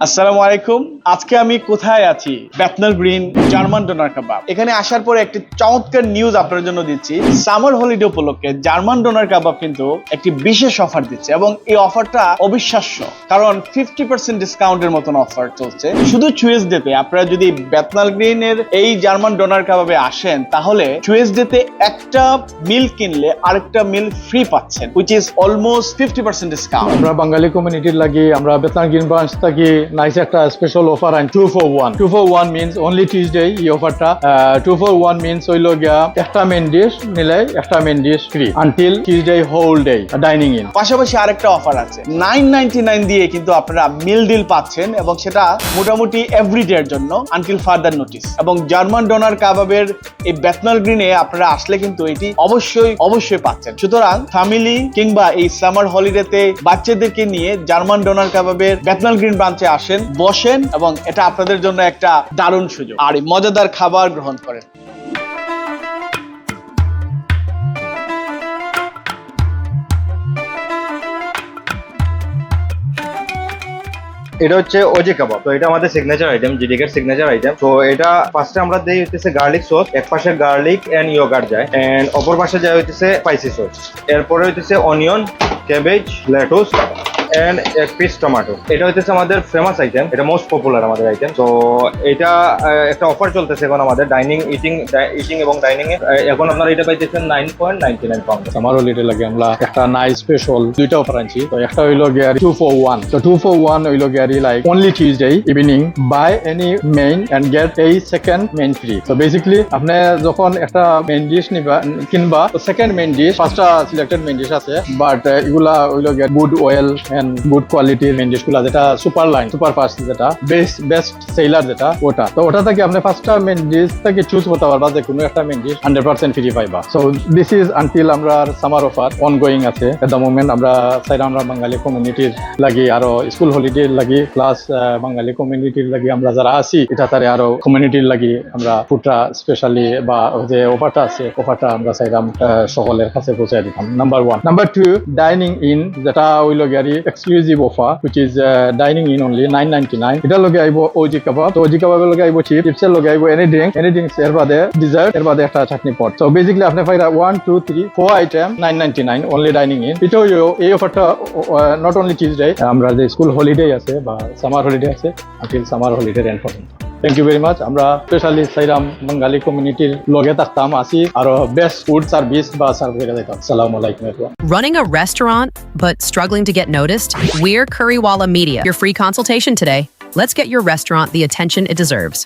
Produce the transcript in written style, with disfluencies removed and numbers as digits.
আসসালামু আলাইকুম। আজকে আমি কোথায় আছি? বেথনাল গ্রিন জার্মান ডোনার কাবাব। এখানে আসার পরে একটি চমৎকার নিউজ আপনার জন্য দিচ্ছি। সামার হলিডে উপলক্ষে জার্মান ডোনার কাবাব কিন্তু একটি বিশেষ অফার দিচ্ছে এবং এই অফারটা অবিশ্বাস্য, কারণ 50% ডিসকাউন্টের মতন অফার চলছে। শুধু টুয়েসডেতে আপনারা যদি বেথনাল গ্রিনের এই জার্মান ডোনার কাবাবে আসেন, তাহলে টুয়েসডেতে একটা মিল কিনলে আরেকটা মিল ফ্রি পাচ্ছেন, which is almost 50% ডিসকাউন্ট। আমরা বাঙালি কমিউনিটির লাগি আমরা বেতনাল গ্রিন ব্রাঞ্চ থাকি নাইস একটা স্পেশাল অফার আইন 2 for 1 2 for 1 means only Tuesday এই অফারটা 2 for 1 মিন্স হইল গিয়া একটা মেইন ডিশ নিলে একটা main dish free until Tuesday whole day dining in. পাশাপাশি আরেকটা অফার আছে, 9.99 দিয়ে কিন্তু আপনারা মিল ডিল পাচ্ছেন এবং সেটা মোটামুটি এভরিডে এর জন্য আনটিল ফার্দার নোটিস। এবং জার্মান ডোনার কাবাবের এই বেথনাল গ্রিনে আপনারা আসলে কিন্তু এটি অবশ্যই পাচ্ছেন। সুতরাং ফ্যামিলি কিংবা এই সামার হলিডেতে বাচ্চাদেরকে নিয়ে জার্মান ডোনার কাবাবের বেথনাল গ্রিন ব্রাঞ্চে আসেন, বসেন এবং এটা আপনাদের জন্য একটা দারুণ সুযোগ আর এই মজাদার খাবার গ্রহণ করেন। এটা হচ্ছে ওজে কাবাব। তো এটা আমাদের সিগনেচার আইটেম, জিডিকের সিগনেচার আইটেম। তো এটা ফার্স্টে আমরা দেই হইতেছে গার্লিক সস, এক পাশে গার্লিক এন্ড ইয়োগার্ট যায় এন্ড অপর পাশে যায় হইতেছে স্পাইসি সস, এরপরে হইতেছে অনিয়ন, ক্যাবেজ, লেটুস এন্ড এক পিস টমেটো। এটা হইতেছে আমাদের ফেমাস আইটেম, এটা মোস্ট পপুলার আমাদের আইটেম। তো এটা একটা অফার চলতেছে এখন আমাদের ডাইনিং ইটিং এবং ডাইনিং এ। এখন আপনারা এটা পাইতেছেন 9.99 পাউন্ড। আমার হলিডে লাগে আমরা একটা নাইস স্পেশাল দুইটা অফার আনছি। তো একটা হইল গিয়া 2 for 1। তো 2 for 1 হইল গিয়া like only Tuesday evening buy any main and get a second main free. So basically আপনি যখন একটা মেইন ডিশ নিবা কিনবা, তো সেকেন্ড মেইন ডিশ ফার্স্টটা সিলেক্টেড মেইন ডিশ আছে, বাট এগুলা হইলো গিয়া গুড অয়েল এন্ড গুড কোয়ালিটির মেইন ডিশ গুলা, যেটা সুপার লাইন সুপার ফাস্ট, যেটা বেস্ট সেলার, যেটা ওটা। তো ওটা থেকে আপনি ফার্স্টটা মেইন ডিশ থেকে চুজ করতে পারবা যে কোনো একটা মেইন ডিশ 100% ফ্রি পাইবা। সো দিস ইজ আনটিল আমরা সামার অফার অনগোয়িং আছে এট দ্য মোমেন্ট। আমরা চাইরা আমরা বাঙালি কমিউনিটির লাগি আরো স্কুল হলিডে লাগি প্লাস বাঙালি কমিউনিটির লাগি আমরা যারা আছি এটা তারে আরো কমিউনিটির লাগি আমরা ফুডটা স্পেশালি বা যে অফারটা আছে অফারটা আমরা চাইলাম সকলের কাছে পৌঁছে দিতাম। নাম্বার 1। নাম্বার 2, ডাইনিং ইন, যেটা হইল গিয়ারি exclusive offer which is dining in only 9.99। এটা লগে আইবো ওজি কাবাব। তো ওজি কাবাবের লগে আইবো চিপসের লগে আইবো এনি ড্রিঙ্কস, এর বাদে ডিজার্ট, এর বাদে একটা চাটনি পট। তো বেসিক্যালি আপনি পাইরা 1 2 3 4 আইটেম 9.99 অনলি ডাইনিং ইন। এটা এই অফারটা নট অনলি টিউসডে, আমরা যে স্কুল হলিডে আছে বা সামার হলিডে আছে আনটিল সামার হলিডে এন্ড পর্যন্ত। Thank you very much. আমরা স্পেশালি সাইরাম বাঙালি কমিউনিটির লগে থাকতাম, আসি আরো বেস্ট ফুড সার্ভিস বা সার্ভ করে দিতাম। আসসালামু আলাইকুম everyone. Running a restaurant but struggling to get noticed? We're Currywalla Media, your free consultation today. Let's get your restaurant the attention it deserves.